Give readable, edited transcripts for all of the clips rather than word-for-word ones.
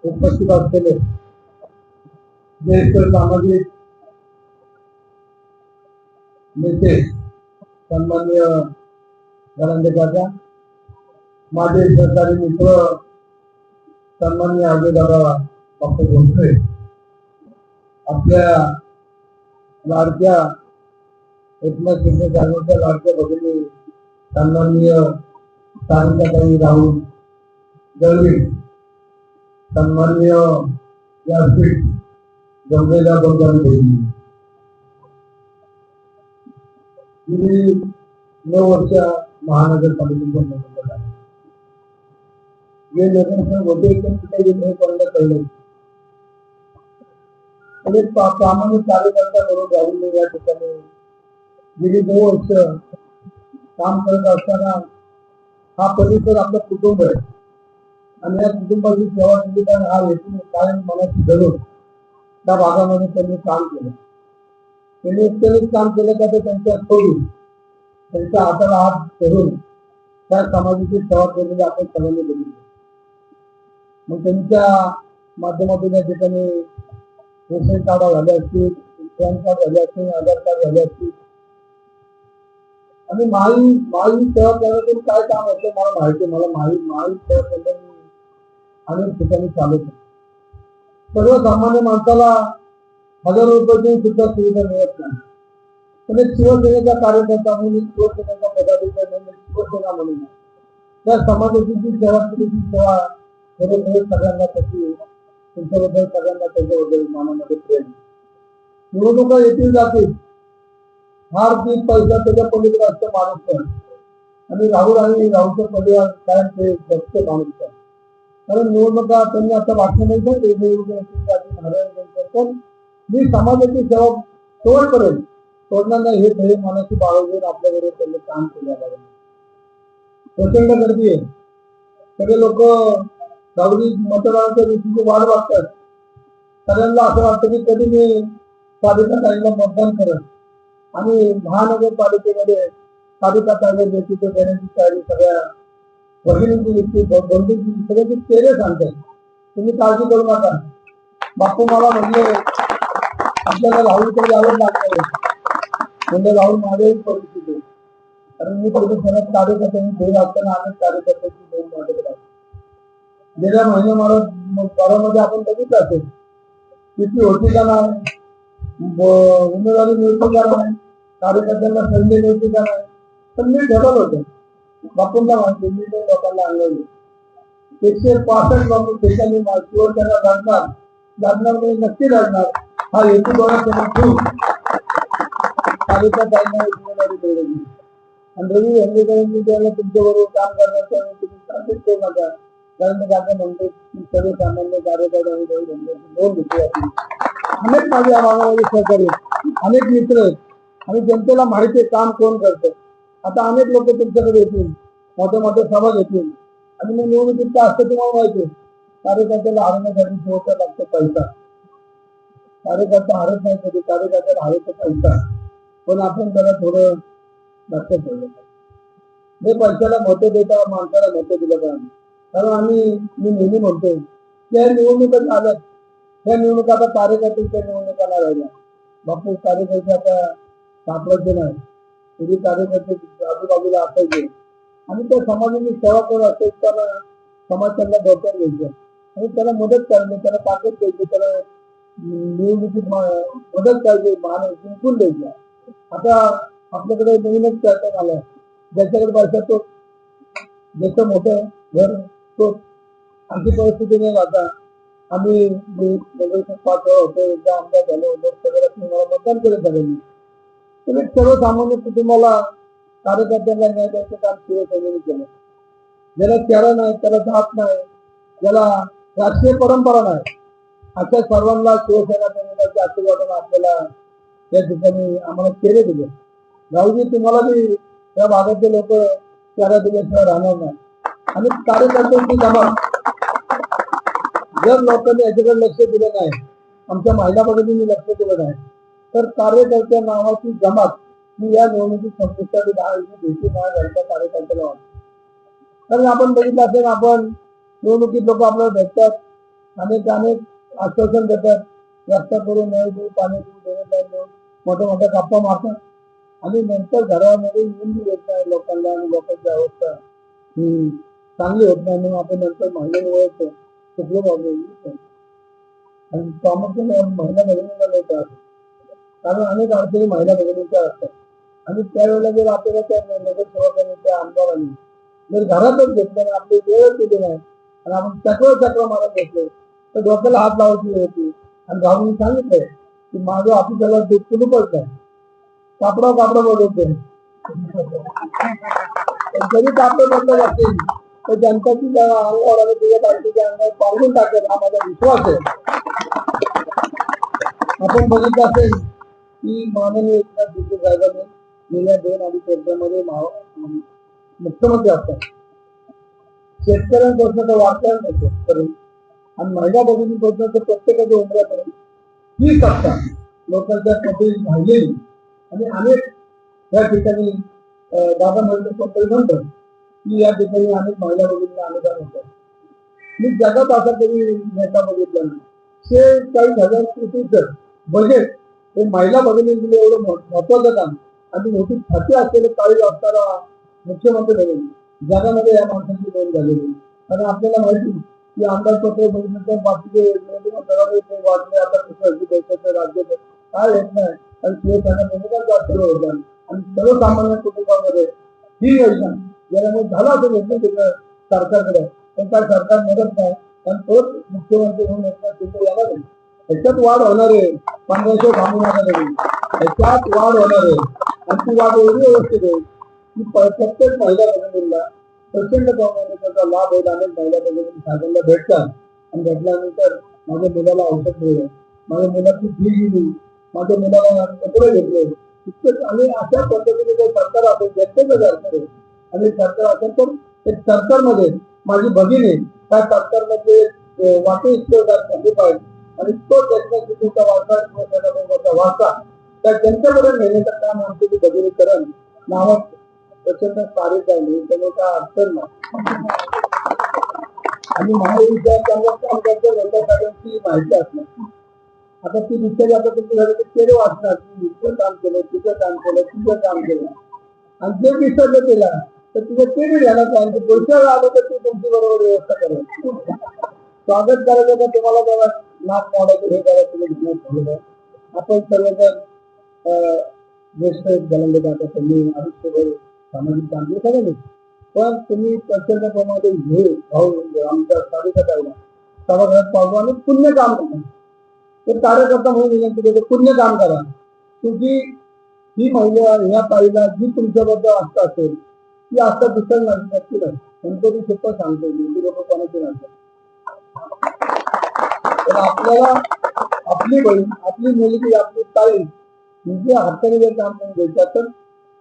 उपस्थित असलेले ज्येष्ठ सामाजिक नेते सन्माननीय धनंजय काका, माझे सहकारी मित्र सन्माननीय अजयदादा डॉक्टर भोसले, आपल्या लाडक्या एकनाथ शिंदे साहेबांच्या लाडक्या भगिनी सन्माननीय सारिकाताई राहुल गवळी, सन्माननीय व्यासपीठ जमलेल्या बंगाली भगिनी, गेली 9 वर्ष महानगरपालिकेच्या निवडणूक आहे. जे नगरसेवक होते ते करण्यात कळले. एक प्रामाणिक कार्यकर्ता म्हणून राहुल या ठिकाणी गेली 9 वर्ष काम करत असताना हा परिसर आपलं कुटुंब आहे आणि या कुटुंबाची सेवा केली कारण हा हेतू कायम मनाची धरून त्या भागामध्ये त्यांनी काम केलं. त्यांनी एकट्यानेच काम केलं का ते त्यांच्या सोडून त्यांच्या हाताला हात धरून त्या समाजाची सेवा केलेली आपण सगळ्यांनी बघितली. मग त्यांच्या माध्यमातून या ठिकाणी रेशन कार्ड झाले असतील, पॅन कार्ड झाले असतील, आधार कार्ड झाले असतील आणि माई सेवा केंद्रातून काय काम होतं मला माहिती. मला माई सेवा केंद्र अनेक ठिकाणी चालत आहे. सर्वसामान्य माणसाला हजारो रुपयाची सुद्धा सुविधा मिळत नाही. पण एक शिवसेनेचा कार्यकर्ता म्हणून, शिवसेनेचा पदाधिकारी म्हणून, शिवसेना म्हणून त्या समाजाची जी सेवा केली ती सेवा खरोखर सगळ्यांना त्याची तुमच्याबद्दल सगळ्यांना त्याच्याबद्दल मनामध्ये प्रेम. निवडणुका येतील जातील, हार जीत पैसा त्याच्या पलीकडे असतं माणूस आणि राहुलचं परिवार काय ते जगते माणूस. कारण निवडणुका त्यांनी आता भाषण नाही पण मी समाजाची सेवा शेवटपर्यंत सोडणार नाही हे ध्येय मनाची बाळगून आपल्याकडे त्यांनी काम केलं. प्रचंड गर्दी आहे. सगळे लोक गावडी मतदानाच्या दिवशीची वाट बघतात. सगळ्यांना असं वाटतं की कधी मी सारिकाताईला मतदान करत आणि महानगरपालिकेमध्ये सारिकाताईला नेतृत्व देण्याची तयारी सगळ्या भगिनींची बंधूंची सगळ्यांचे चेहरे सांगतात. तुम्ही काळजी करू नका. बापू मला म्हणले आपल्याला राहुलकडे यावं लागतं म्हणजे राहुल माझ्याही परिस्थिती आहे. कारण मी प्रदूषणात कार्यकर्त्यांनी भेट असताना अनेक कार्यकर्त्यांची भेट माझ्याकडे. गेल्या महिन्या मला घरामध्ये आपण बघितलं असेल किती होती का नाही, उमेदवारी मिळते का नाही, कार्यकर्त्यांना संधी मिळते का नाही, पण मी ठरवलं होतं. बापूंना माहिती मी ते लोकांना आणलं 165 लोक ठिकाणी शिवसेना लढणार म्हणजे नक्की लढणार हा हेतू डोळ्यासमोर ठेवून सारिकाताईंना उमेदवारी मिळवली. आणि रवी हल्लेकरांनी त्याला तुमच्याबरोबर काम करण्याचा तुम्ही साधित करू नका. कारण काका म्हणतो की सर्वसामान्य कार्यकर्ता आणि रवी हल्लेची नोंद घेतली जाते. अनेक माझे या भागामध्ये सहकारी अनेक मित्र आहेत आणि जनतेला माहिती आहे काम कोण करतं. आता अनेक लोक तुमच्याकडे येतील, मोठ्या मोठ्या सभा घेतील आणि मग निवडणुकीत काय असतं तुम्हाला माहिती आहे. कार्यकर्त्याला हरवण्यासाठी शेवटचा लागतो पैसा. कार्यकर्ता हरत नाही कधी, कार्यकर्त्याला हरवतो पैसा. पण आपण त्याला थोडं लक्षात ठेवलं पाहिजे. हे पैशाला महत्व देता माणसाला महत्व दिलं पाहिजे. कारण मी नेहमी म्हणतो की या निवडणुका झाल्यात, त्या निवडणुका आता कार्यकर्त्यांच्या निवडणुकाला राहिल्या. बापू कार्यकर्ते आता सापडायचे नाही. पूर्वी कार्यकर्ते आजूबाजूला असायचे आणि त्या समाजाची सेवा करत असेल तर समाज त्यांना डोक्यात घ्यायचं आणि त्याला मदत करायची, त्याला ताकद द्यायची, त्याला निवडणुकीत मदत करायची, जिंकून द्यायचं. आता आपल्याकडे नवीनच पॅटर्न आलाय. ज्याच्याकडे पैसा तो जसं मोठं घर तो आमची परिस्थिती नाही. आता आम्ही पाच होतो, एकदा आमदार झालो, सगळ्यात मला मतदान केलं सगळ्यांनी. तर सर्वसामान्य कुटुंबाला कार्यकर्त्यांना न्याय द्यायचं काम शिवसेनेने केलं. ज्याला चेहरा नाही, त्याला जात नाही, ज्याला राजकीय परंपरा नाही, अशा सर्वांना शिवसेना आशीर्वादाने आपल्याला त्या ठिकाणी आम्हाला चेहरे दिले. राहुजी तुम्हाला बी त्या भागाचे लोक चेहरा दिल्याशिवाय राहणार नाही. आणि कार्यकर्त्यांची जबाब जर लोकांनी याच्याकडे लक्ष दिलं नाही, आमच्या महिला भगिनींनी लक्ष दिलं नाही तर कार्यकर्त्या नावाची जमात मी या निवडणुकीत संपुष्टात 10 भेटी माझ्या कार्यकर्त्याला वाटतो. कारण आपण बघितलं असेल, आपण निवडणुकीत लोक आपल्याला भेटतात, अनेक आश्वासन देतात, रस्ता करून नळ देऊ, पाणी देऊ, मोठ्या मोठ्या गप्पा मारतात आणि नंतर घरामध्ये येऊन येत नाही लोकांना आणि लोकांची अवस्था चांगली होत नाही. म्हणून आपण नंतर महिन्याने ओळखतो कुठले बाबू आणि प्रामुख्याने महिला भगिनींना नाही त्रास, कारण अनेक अडचणी महिला भगिनींच्या असतात आणि त्यावेळेला जर आपल्याला त्या नगरसेवकांनी त्या आमदारांनी जर घरातच घेतलं नाही, आपली वेळ केली नाही आणि आपण चक्र मारत घेतलो तर डोक्याला हात लावायची वेळ होती. आणि राहुलनी सांगितलंय की माझं ऑफिसाला कुलूपच नाही, कापडा बोलवते जरी कापड बदलत असेल तर जनताची अंगावर तुझ्या पार्टीच्या अंगावर पावडून टाकेल हा माझा विश्वास आहे. आपण बघितलं असेल की माननीय एकनाथ शिंदे साहेबांनी गेल्या 2-2.5 वर्षांमध्ये मुख्यमंत्री असतात शेतकऱ्यांपासून तर वाटलं नाही शेतकरी आणि महिला भगिनीपासून तर प्रत्येकाच्या उमऱ्यापर्यंत ही सत्ता लोकांच्या कधी राहिलेली आणि अनेक या ठिकाणी दादा म्हणतात की या ठिकाणी अनेक महिला भगिनींना अनुदान होतं. मी जगात असा तरी नेता बघितला नाही. 40,000 कोटीचं बजेट हे महिला भगिनींनी एवढं महत्वाचं काम आणि मोठी खाती असलेले काही असताना मुख्यमंत्री भगिनी जगामध्ये या माणसाची नोंद झालेली. कारण आपल्याला माहिती की आमदार पत्र बघितलं बाकीचे वाटले आता कसं देशाचं राज्य काय येत नाही आणि शिवसेना होता आणि सर्वसामान्य कुटुंबामध्ये ही योजना ज्यामुळे झाला असं घेतलं सरकारकडे पण काय सरकार मदत नाही कारण तोच मुख्यमंत्री म्हणून एकनाथ शिंदे यायला नाही. ह्याच्यात वाढ होणार आहे 1500 थांबून ह्याच्यात वाढ होणार आहे आणि ती वाढ एवढी व्यवस्थित आहे की प्रत्येक महिला भगिनीला प्रचंड प्रमाणात त्याचा लाभ होईल. अनेक महिला भगिनी साहेबांना भेटतात आणि भेटल्यानंतर माझ्या मुलाला औषध मिळेल, माझ्या मुलाची फी दिली, माझ्या मुलाला कपडे घेतले इतकंच. आणि अशा पद्धतीने जर सरकार असेल व्यक्तिगत सरकार आणि सरकार असेल तर सरकारमध्ये माझी भगिनी त्या सरकारमध्ये वाटे इतके पाहिजे आणि तो त्यांच्या वारसा त्या जनतेपर्यंत नेण्याचं काम आमची भगिनी करण नावात प्रचंड कार्य आहे त्याने काय अडचण नाही. आणि महाविद्यालयात काम करते सगळ्यांची माहिती असणार. आता ती विचारी आता तुमच्या घरी केले वाचणार की इतकं काम केलं, तिथं काम केलं, तिथं काम केलं आणि जे विसरलं केलं तर तिथं ते बी घ्यायला पाहिजे. पुढच्या वेळा आलं तर ते तुमची बरोबर व्यवस्था करेल. स्वागत करायचं का तुम्हाला जरा नाक मोडायचं हे करायचं तुम्ही ठेवलं. आपण सर्वजण ज्येष्ठ जलंधर जाता त्यांनी आयुष्यभर सामाजिक काम केलं पण तुम्ही प्रचंड प्रमाणात घेऊ भाऊ आमच्या कार्यकर्त्याला सभागृहात पाहू आणि पुण्य काम करा. ते कार्यकर्ता म्हणून विनंती करतो पुण्य काम करा. तुमची ही महिला ह्या ताईला जी तुमच्याबद्दल आस्था असेल ती आस्था दुसऱ्या नक्की नाही. गणपती सुद्धा सांगतो ती लोक कोणाची नसतात. तर आपल्याला आपली बहीण, आपली मुलगी, आपली ताई तुमच्या हाताने जर काम करून द्यायचं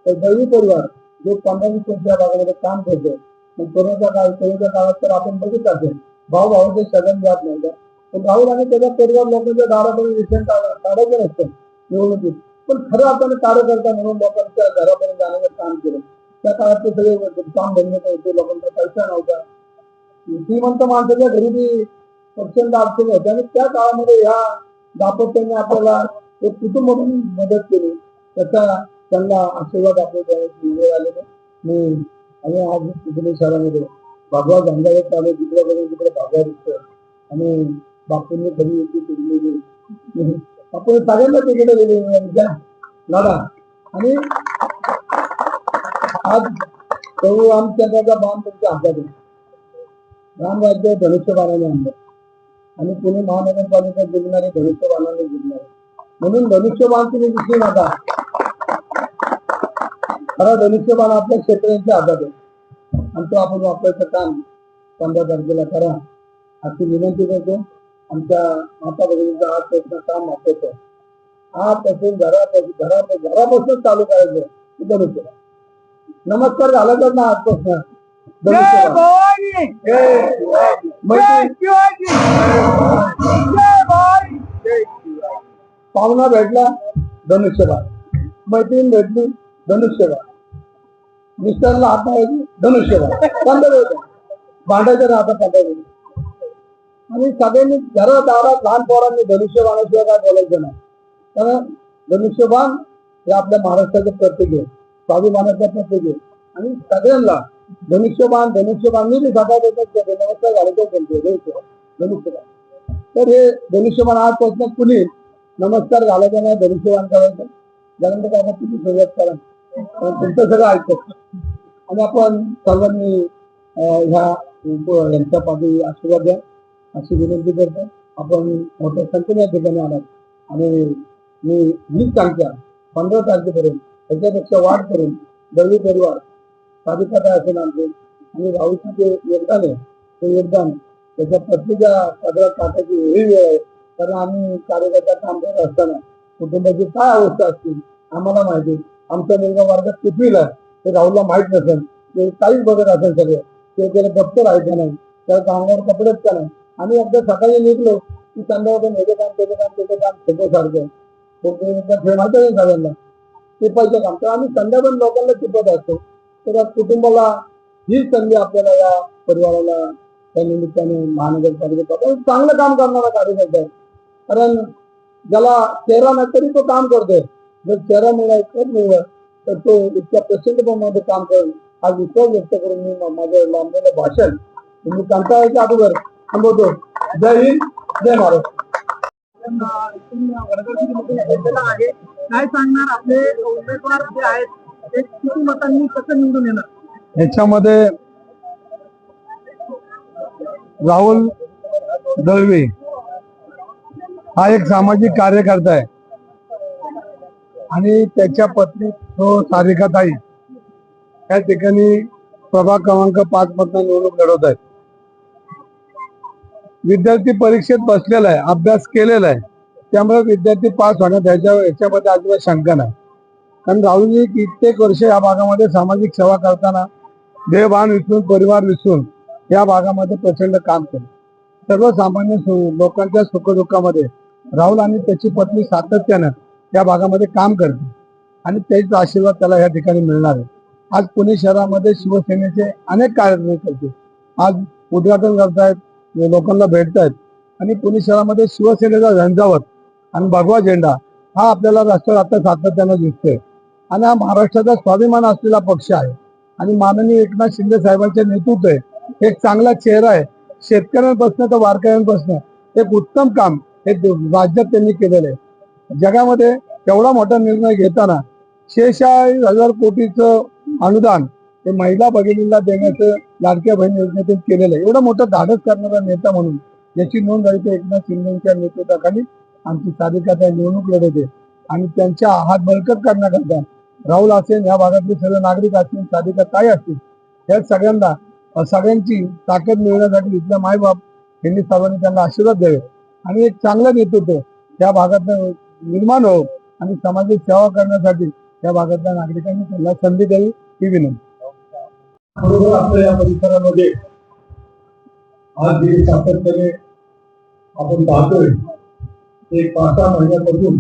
तर दैवी परिवार जो 15-20 वर्षा भागामध्ये काम करतो. कोरोनाच्या काळात तर आपण बघितलं असेल भाऊ सगळ्यात जात नाही का पण राहुल आणि त्याचा परिवार लोकांच्या दारापर्यंत विषय काढायचं नसतं निवडणुकीत. पण खरं आपण कार्यकर्ता म्हणून लोकांच्या घरापर्यंत जाण्याचं काम केलं. त्या काळात ते सगळे काम बंद होते, लोकांचा पैसा नव्हता, श्रीमंत माणसाच्या घरी प्रचंड अडचणी होत्या आणि त्या काळामध्ये ह्या दाम्पत्याने आपल्याला एक कुटुंब म्हणून मदत केली. त्याचा त्यांना आशीर्वाद आपले आलेले मी आणि आज तिकडे शहरामध्ये भागवा झंडा चालू तिकडे बघून तिकडे भागवा दिसतं आणि बापूंनी घरी येते आपण सगळ्यांना तिकडे गेले लढा आणि आज प्रभू रामचंद्राचा बाण तुमच्या हातात आहे. रामराज्य धनुष्यबाणाने आणलं आणि पुणे महानगरपालिका जिंकणारे धनुष्यबाणाने जिंकणारे म्हणून धनुष्यबाण तुम्ही दिसली नका. खरा धनुष्यबाण आपल्या क्षेत्रांच्या हातात आहे आणि तो आपण वापरायचं काम 15 तारखेला करा अशी विनंती करतो. आमच्या माता भगिनीचा आज प्रश्न काम महत्वाचं आहे. आजपासून घरापासून चालू करायचं धनुष्य. नमस्कार झाला तर ना आजपासून पाहुणा भेटला धनुष्यबाण, मैत्रीण भेटली धनुष्यबाण, मिस्टरला हात मारायची धनुष्यबाण, पंधरा भांडायचं ना आता पंधरा. आणि सगळ्यांनी घरात दारात लहान पोरांनी धनुष्यबाणाशिवाय काय बोलायचं नाही. कारण धनुष्यबाण हे आपल्या महाराष्ट्राचं प्रत्येक आहे, स्वाभिमानाचं प्रत्येक आहे. आणि सगळ्यांना धनुष्यबाण धनुष्यबाण मी सकाळ देतात नमस्कार घालायचं धनुष्यबाण. तर हे धनुष्यबाण आजपासून कुणी नमस्कार घालायचा नाही, धनुष्यबाण करायचं. त्यानंतर काय तुम्ही सुरुवात करा, तुमचं सगळं ऐकत. आणि आपण सर्वांनी यांच्या पाठी आशीर्वाद द्या अशी विनंती करतो. आपण मोठ्या संख्येने या ठिकाणी आलात आणि मी 20 तारखेला 15 तारखेपर्यंत त्याच्यापेक्षा वाढ करून दळवी परिवार साधिकता असेल आमचे आणि राहुलचं जे योगदान आहे ते योगदान त्याच्या पत्नीच्या पदरात टाकायची ही वेळ आहे. कारण आम्ही कार्यकर्ता काम करत असताना कुटुंबाची काय अवस्था असतील आम्हाला माहिती. आमचा मुलगा वर्गात कितवीला ते राहुलला माहीत नसेल, ते काहीच बघत असेल सगळे, ते त्याला दप्तर आहे का नाही, त्याला कामावर कपडेच का नाही. आम्ही एकदा सकाळी निघलो की संध्याकाळी हे काम त्याचं काम त्याचं काम सगळं सारखं माहिती आहे सगळ्यांना टिपायचं काम. तर आम्ही संध्याकाळी लोकांना टिपत असतो. तर कुटुंबाला ही संधी आपल्याला या परिवाराला त्या निमित्ताने महानगरपालिकेचा चांगलं काम करणारा कार्यकर्ता आहे. कारण ज्याला चेहरा नाही तरी तो काम करतोय. जर चेहरा मिळाला तर तो इतक्या प्रचंड काम करेल हा विश्वास व्यक्त करून मी माझं लांबलेलं भाषण तुम्ही कंटाळायच्या अगोदर थांबवतो. जय हिंद, जय महाराष्ट्र. काय सांगणार आपले उमेदवार जे आहेत ते किती मतांनी कसं निवडून येणार? याच्यामध्ये राहुल दळवी हा एक सामाजिक कार्यकर्ता आहे आणि त्याच्या पत्नी तो सारिकाताई या ठिकाणी प्रभाग क्रमांक 5 मधून निवडणूक लढवत आहेत. विद्यार्थी परीक्षेत बसलेला आहे, अभ्यास केलेला आहे, त्यामुळे विद्यार्थी पास होण्यात याच्यामध्ये अजिबात शंका नाही. कारण राहुलजी कित्येक वर्ष या भागामध्ये सामाजिक सेवा करताना देहभान विसरून परिवार विसरून या भागामध्ये प्रचंड काम केलं. सर्वसामान्य लोकांच्या सुखदुःखामध्ये राहुल आणि त्याची पत्नी सातत्यानं या भागामध्ये काम करते आणि त्याचा आशीर्वाद त्याला या ठिकाणी मिळणार आहे. आज पुणे शहरामध्ये शिवसेनेचे अनेक कार्यकर्ते आज उद्घाटन करतायत, लोकांना भेटतायत आणि पुणे शहरामध्ये शिवसेनेचा झंझावत आणि भगवा झेंडा हा आपल्याला राष्ट्रात आता सातत्यानं दिसतोय. आणि हा महाराष्ट्राचा स्वाभिमान असलेला पक्ष आहे आणि माननीय एकनाथ शिंदे साहेबांचे नेतृत्व आहे. एक चांगला चेहरा आहे. शेतकऱ्यांपासून तर वारकऱ्यांपासून एक उत्तम काम हे राज्यात त्यांनी केलेलं आहे. जगामध्ये एवढा मोठा निर्णय घेताना 46,000 कोटीचं अनुदान हे महिला भगिनींना देण्याचं लाडक्या बहीण योजनेतून केलेलं आहे. एवढा मोठा धाडस करणारा नेता म्हणून याची नोंद झाली तर एकनाथ शिंदेच्या नेतृत्वाखाली आमची साधिकता निवडणूक लढवते आणि त्यांच्या हात बळकट करण्याकरता राहुल असेल, या भागातले सर्व नागरिक असतील, साधिकताई असतील, या सगळ्यांची ताकद मिळवण्यासाठी इथल्या मायबाप यांनी सर्वांनी त्यांना आशीर्वाद द्यावे आणि एक चांगलं नेतृत्व या भागात निर्माण हो आणि सामाजिक सेवा करण्यासाठी या भागातल्या नागरिकांनी त्यांना संधी द्यावी ही विनंती. बरोबर आपल्या या परिसरामध्ये आज जे सातत्याने आपण पाहतोय एक 5-6 महिन्यापासून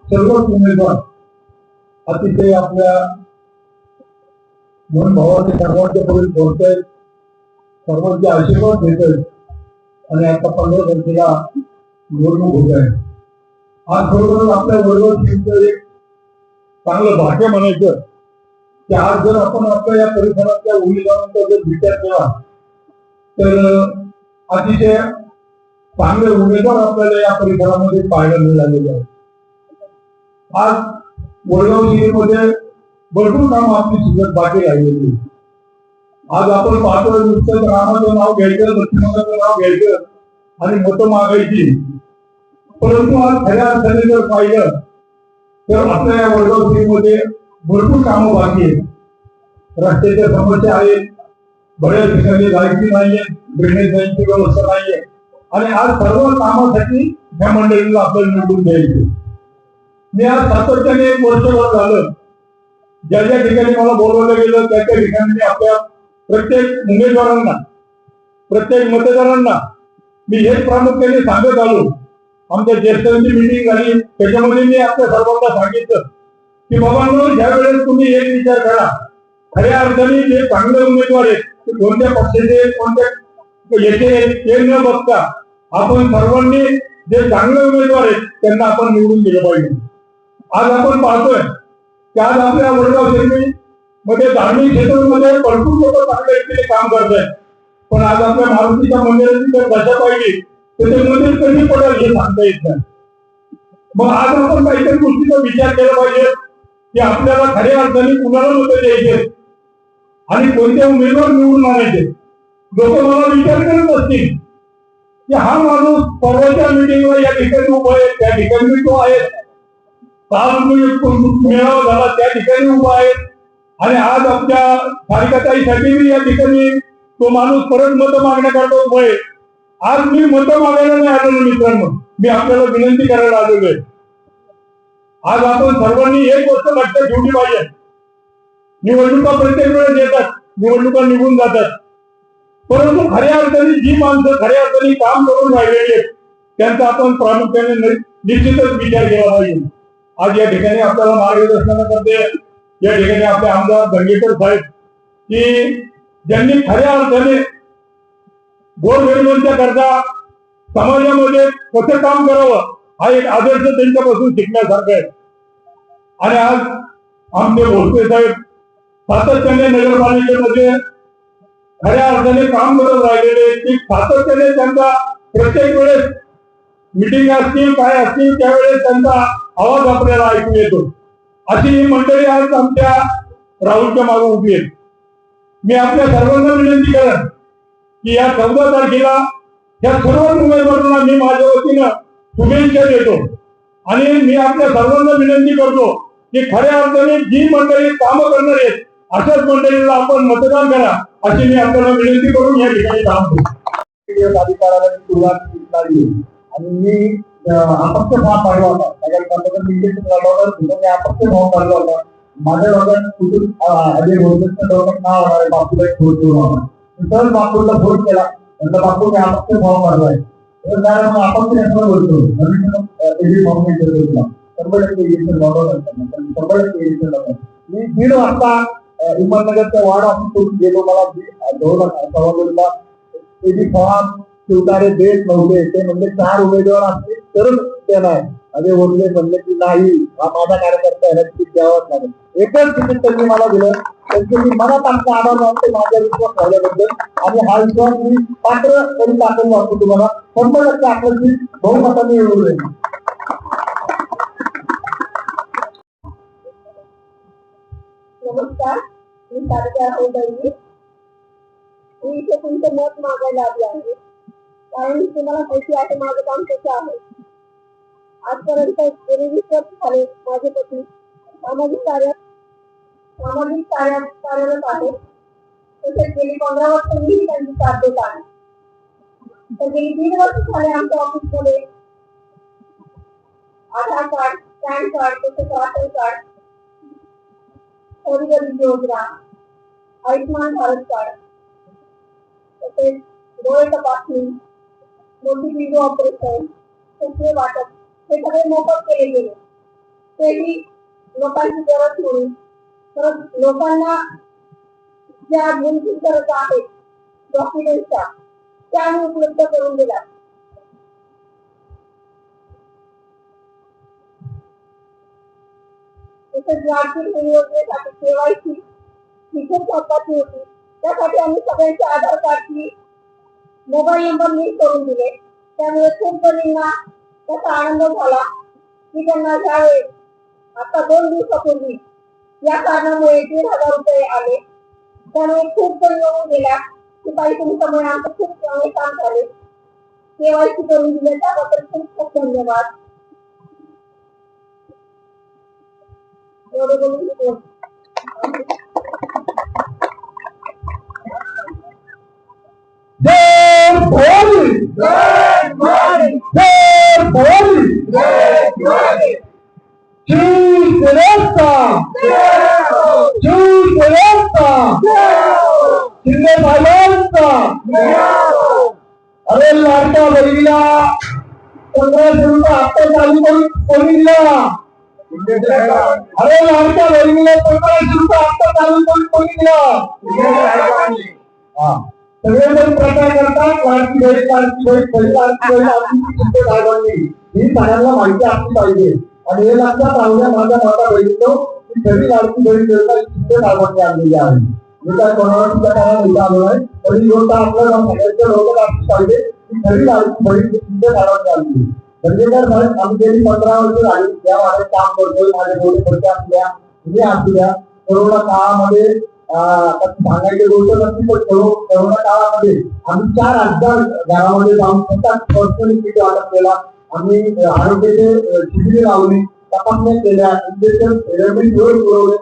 सर्वच उमेदवार अतिशय आपल्या मन भावाचे सर्वांच्या पर्यंत पोहोचतायत, सर्वांचे आशीर्वाद घेत आहेत आणि आता 15 तारखेला निवडणूक होत आहे. आज बरोबरच आपल्या वडवळ एक चांगलं भाग्य म्हणायचं की आज जर आपण आपल्या या परिसरातल्या उमेदवारांचा जर विचार केला तर अतिशय चांगले उमेदवार आपल्याला या परिसरामध्ये पाहायला मिळालेले आहेत. आज वडगाव जिल्ह्यामध्ये भरपूर काम आपली शिल्लक बाकी राहिलेली. आज आपण पाहतोय नुसतं रामाचं नाव घ्यायचं, लक्ष्मणाचं नाव घ्यायचं आणि मतं मागायची. परंतु आज खऱ्या अर्थाने जर पाहिलं तर आपल्या या वडगाव जिल्ह्यामध्ये भरपूर कामं बाकी आहेत. रस्त्याच्या समस्या आहेत, बऱ्याच ठिकाणी लाईटची नाहीये, ड्रेनेज लाईनची व्यवस्था नाहीये आणि आज सर्व कामासाठी या मंडळीला आपल्याला निवडून द्यायचे. मी आज सातत्याने 1 वर्षभर झालं ज्या ज्या ठिकाणी मला बोलवलं गेलं त्या त्या ठिकाणी मी आपल्या प्रत्येक उमेदवारांना, प्रत्येक मतदारांना मी हेच प्रामुख्याने सांगत आलो आमच्या ज्येष्ठांची मिटिंग झाली, त्याच्यामध्ये मी आपल्या सर्वांना सांगितलं की बाबांनो, ज्या वेळेस तुम्ही एक विचार करा, खऱ्या अर्थाने जे चांगले उमेदवार आहेत ते कोणत्या पक्षाचे कोणत्या येथे ते न बघता आपण सर्वांनी जे चांगले उमेदवार आहेत त्यांना आपण निवडून दिलं पाहिजे. आज आपण पाहतोय की आज आपल्या वडगाव शिर्डी मध्ये धार्मिक क्षेत्रामध्ये भरपूर लोक चांगल्या रीतीने काम करत आहेत, पण आज आपल्या मारुतीच्या मंदिराची जर दशा पाहिली तर ते मंदिर कधी पडेल हे सांगता येत नाही. मग आज आपण काहीतरी गोष्टीचा विचार केला पाहिजे की आपल्याला खऱ्या अर्थाने कुणाला मतं द्यायचे आणि कोणत्या उमेदवार निवडून आणायचे. लोक मला विचार करत असतील की हा माणूस परवाच्या मिटिंगला या ठिकाणी उभा आहे, त्या ठिकाणी तो आहे, काल मेळावा झाला त्या ठिकाणी उभा आहे, आणि आज आमच्या सारिकाताईसाठी या ठिकाणी तो माणूस परत मतं मागण्याकरता उभा आहे. आज मी मतं मागायला नाही आलेलो मित्रांनो, मी आपल्याला विनंती करायला आलेलो आहे. आज आपण सर्वांनी एक गोष्ट लक्षात ठेवली पाहिजे, निवडणुका प्रत्येक वेळेस येतात, निवडणुका निघून जातात, परंतु खऱ्या अर्थाने जी माणसं खऱ्या अर्थाने काम करून राहिलेली आहेत त्यांचा आपण प्रामुख्याने निश्चितच विचार केला पाहिजे. आज या ठिकाणी आपल्याला मार्गदर्शनाकरते या ठिकाणी आपले आमदार धंगेकर साहेब की ज्यांनी खऱ्या अर्थाने गोरगरिबांच्या करता समाजामध्ये कसं काम करावं हा एक आदर्श त्यांच्यापासून शिकण्यासारखा आहे. आणि आज आमचे भोसले साहेब सातत्याने नगरपालिकेमध्ये खऱ्या अर्थाने काम करत राहिलेले, की सातत्याने त्यांचा प्रत्येक वेळेस मिटिंग असतील काय असतील त्यावेळेस त्यांचा आवाज आपल्याला ऐकू येतो. अशी ही मंडळी आज आमच्या राहुलच्या मागे उभी आहे. मी आपल्या सर्वांना विनंती करेन की या 14 तारखेला या सर्व उमेदवारांना मी माझ्या वतीनं शुभेच्छा देतो आणि मी आपल्या सर्वांना विनंती करतो की खऱ्या अर्थाने जी मंडळी कामं करणार आहेत अशाच मंडळीला आपण मतदान करा अशी मी आपल्याला विनंती करून या ठिकाणी थांबतो. अधिकाराला सुरुवात झाली आणि मी अपक्ष फॉर्म पाडला होता, अपक्ष फॉर्म पाडला होता. माझ्या दोघांना कुठून अजय भोसलेचं दोघांना नाव होणार आहे, बापूला फोन करून तर बापूला फोन केला, नंतर बापू मी अपक्ष फॉर्म पाडलाय, अपक्ष नेता बोलतो फॉर्म मी 100% इलेक्शन लढवलं. 100% इलेक्शन लढवलं. मी 1:30 वाजता हिमानगरच्या वार्ड ऑफिस गेलो. मला 2:15 फॉर्म शिवतारे देत नव्हते. ते म्हणजे 4 उमेदवार असतील तरच देणार. अजय बोलले म्हणले की नाही, हा माझा कार्यकर्ता आहे, तिकीट द्यावंच लागेल. एकच तिकीट त्यांनी मला दिलं. त्यांचे मी मनात आमचा आभार मानते माझ्या विश्वास ठेवल्याबद्दल, आणि हा विश्वास मी पात्र करून दाखवून वाटतो तुम्हाला. 100% आपल्याची बहुमताने निवडून येईल. नमस्कार, मी सारिका राहुल. मी इथे तुमचं मत मागायला आली आहे, कारण तुम्हाला माहिती आहे माझं काम कसं आहे. आजपर्यंत गेली 20 वर्ष झाले माझे पती सामाजिक कार्यात कार्यरत आहे. तसेच गेली 15 वर्ष मी त्यांची साथ देत आहे. तर गेली 3 वर्ष झाले आमच्या ऑफिसमध्ये आधार कार्ड, पॅन कार्ड, तसेच राशन कार्ड, गरीब योजना, आयुष्मान भारत कार्ड, तसेच डोळे तपासणी, मोठी व्हिडिओ ऑपरेशन, शस्त्र वाटप हे सगळे मोफत केले गेले. तेही लोकांची गरज म्हणून. परत लोकांना ज्या मूलभूत गरजा आहेत डॉक्युमेंटच्या त्या आम्ही उपलब्ध करून दिल्या. तसेच लाडकी योजनेसाठी केवायसी ही खूप महत्वाची होती. त्यासाठी आम्ही सगळ्यांचे आधार कार्डची मोबाईल नंबर लिंक करून दिले. त्यामुळे खूप जणींना त्याचा आनंद झाला की त्यांना ह्यावेळी आता 2 दिवसापूर्वी या कारणामुळे 1,500 रुपये आले. त्यामुळे खूप जण येऊन गेल्या की काही तुमच्यामुळे आमचं खूप चांगले काम झाले. केवायसी करून दिले त्याबद्दल खूप खूप धन्यवाद. एवढे बोलून जय भोली, जय भोली, जय भोली, जय भोली, जय रस्ता, जय हो, जय रस्ता, जय हो, शिंदे साहेबांचा, जय हो. अरे लाडक्या बहिणीला 1500 हप्ता चालू करून कोणी दिला? अरे लाडक्या बहिणीला 1500 हप्ता चालू करून कोणी दिला? हा, सगळेजण प्रचार करतात लाडकी बहीण लाडकी बहीण लाडकी बहीण आपली ही सगळ्यांना माहिती असली पाहिजे. आणि हे लक्षात राहू द्या माझ्या माता बहिणीनो की खरी लाडकी बहीण योजना शिंदे साहेबांनी आणलेली आहे. मी काय कोणाला तुझ्या काळात आलो आहे तरी योजना आपल्याला सगळ्यांच्या डोक्यात असली पाहिजे की खरी लाडकी बहीण शिंदे साहेबांनी आणली. दंडेकर साहेब आम्ही गेली 15 वर्ष झाली या माझे काम करतोय. माझे मोठे मोठे असल्या म्हणजे असल्या कोरोना काळामध्ये सांगायची गोष्ट नसती पण कोरोना काळामध्ये आम्ही 4000 घरामध्ये जाऊन स्वतः पर्सनली किट वाटप केला. आम्ही आरोग्याचे शिबिरे लावली, तपासण्या केल्या, इंजेक्शन थेरपी पुरवले.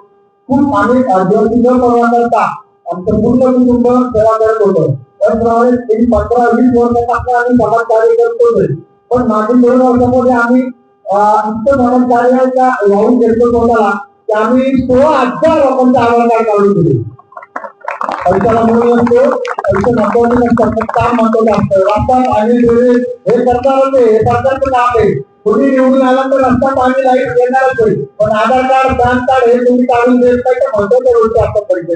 खूप आम्ही आदिवासी न परवा करता आमचं पूर्ण कुटुंब सेवा करत होतो. त्याचप्रमाणे 15-20 वर्षापासून आम्ही समाजकार्य करतोय. पण मागील 2 वर्षामध्ये आम्ही इतकं समाजकार्याचा वाहून घेतलो स्वतःला की आम्ही 16,000 लोकांचा आधार कार्ड काढून दिले. पैशाला म्हणून असतो, पैसे महत्वाचे नसतात, काम महत्वाचं असतं. रस्ता पाणी हे करणार होते, हे सरकारचं काम आहे. कोणी निवडून आला तर रस्ता पाणी लाईट देणारच होईल. पण आधार कार्ड पॅन कार्ड हे तुम्ही काढून देत नाही तर महत्वाच्या गोष्टी असतात पैसे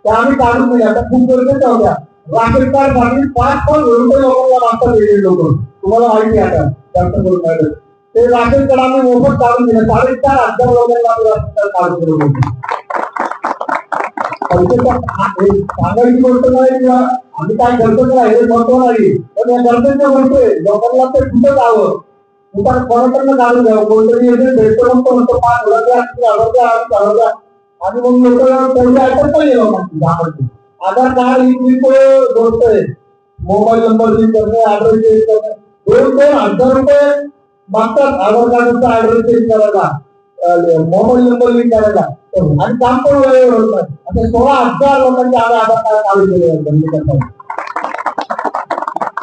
त्या आम्ही काढून दिल्या. त्या खूप गरजेच्या होत्या. राशन कार्ड साठी 5 रुपये लोकांना मागतात वेगळे लोक, तुम्हाला माहिती आहे आता जास्त करून पाहिजे ते राशन कार्ड आम्ही मोफत काढून दिलं. 4,500 लोकांना आम्ही राशन कार्ड काढून दिलं. सांगायची गोष्ट नाही किंवा आम्ही काय करतो ना हे महत्व नाही, पण या गरजेच्या गोष्टी लोकांना ते कुठं जावं कुठं कोणाकडनं काढून घ्यावं. कोणतरी भेटतो म्हणतो 5,000 द्या आणि मग लोक तेवढे ऐकत नाही लोकांची. आधार कार्ड ही गोष्ट आहे. मोबाईल नंबर लिंक करणे, ऍड्रेस चेंज करणे, 2,000 रुपये मागतात आधार कार्डचा ऍड्रेस चेंज करायला, मोबाईल नंबर लिंक करायला आणि काम पण वेळेवर होत नाही. असे 16,000 लोकांचे आधार कार्ड काढून दिले.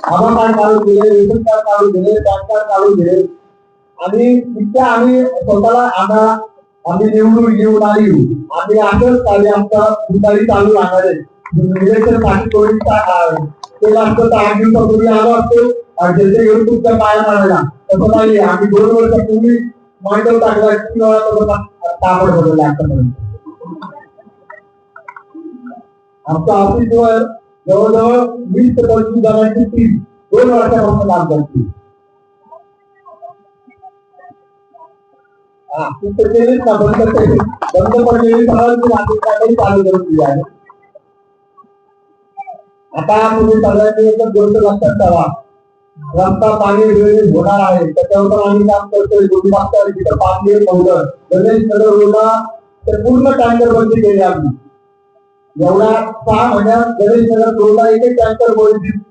आधार कार्ड काढून दिले, रेशन कार्ड काढून दिले, पॅन कार्ड काढून दिले. आणि इतक्या आम्ही स्वतःला आम्ही निवडून येऊन आली. आम्ही असंच खाली आमचा उतारी चालू राहणार आहे. इलेक्शन साठी कोणी केलं असतं तर 8 दिवसापूर्वी आलो असतो आणि त्याचे घेऊन तुमच्या पाया मारायला. तसं नाही, आम्ही 2 वर्षापूर्वी मांडव टाकला 3 वेळा ताबड बदलला. आतापर्यंत आमच्या ऑफिसवर जवळजवळ 20 ते 25 जणांची टीम 2 वर्षापासून काम करते. केलीच ना बंद पडलेली सगळ्यांची चालू करून दिली आहे. आता तुम्ही सगळ्यांनी एकच गोष्ट लक्षात ठेवा, रस्ता पाणी होणार आहे त्याच्यावर आम्ही काम करतोय. तुम्ही मागच्या तिथं पाणी पावडर गणेश नगर रोडला तर पूर्ण टँकर बंदी केली आम्ही. एवढ्या 6 महिन्यात गणेश नगर रोडला एक टँकर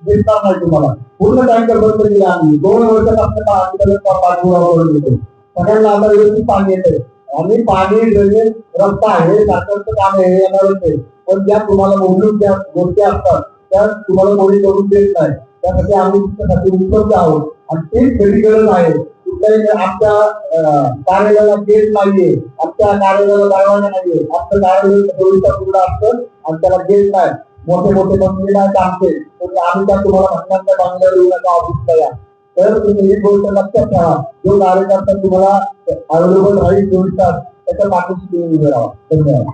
दिसणार नाही तुम्हाला. पूर्ण टँकर बंद केली आम्ही. 2 वर्षापासून पाठपुरावा करून देतो. सगळ्यांना आता व्यवस्थित पाणी येते. आम्ही पाणी ड्रेनेज रस्ता आहे सरकारचं काम आहे येणारच आहे. पण ज्या तुम्हाला मूलभूत ज्या गोष्टी असतात त्या तुम्हाला कोणी करून देत नाही. त्यासाठी आम्ही तुमच्यासाठी उपलब्ध आहोत आणि तेच खरी गरज आहे. कुठल्याही आमच्या कार्यालयाला गेट नाहीये, आमच्या कार्यालयाला दरवाजा नाहीये. आमचं कार्यालय 24 तुकडा असतं आणि त्याला गेट नाही. मोठे मोठे बंगले नाही आमचे, आम्ही त्या तुम्हाला म्हणणार बांगल्यावर येऊ नका ऑफिसला या. तर तुम्ही ही गोष्ट लक्षात ठेवा. जो कार्यकर्ता तुम्हाला अवेलेबल राहील 24 तास त्याच्या पाठीशी तुम्ही उभे राहा. धन्यवाद.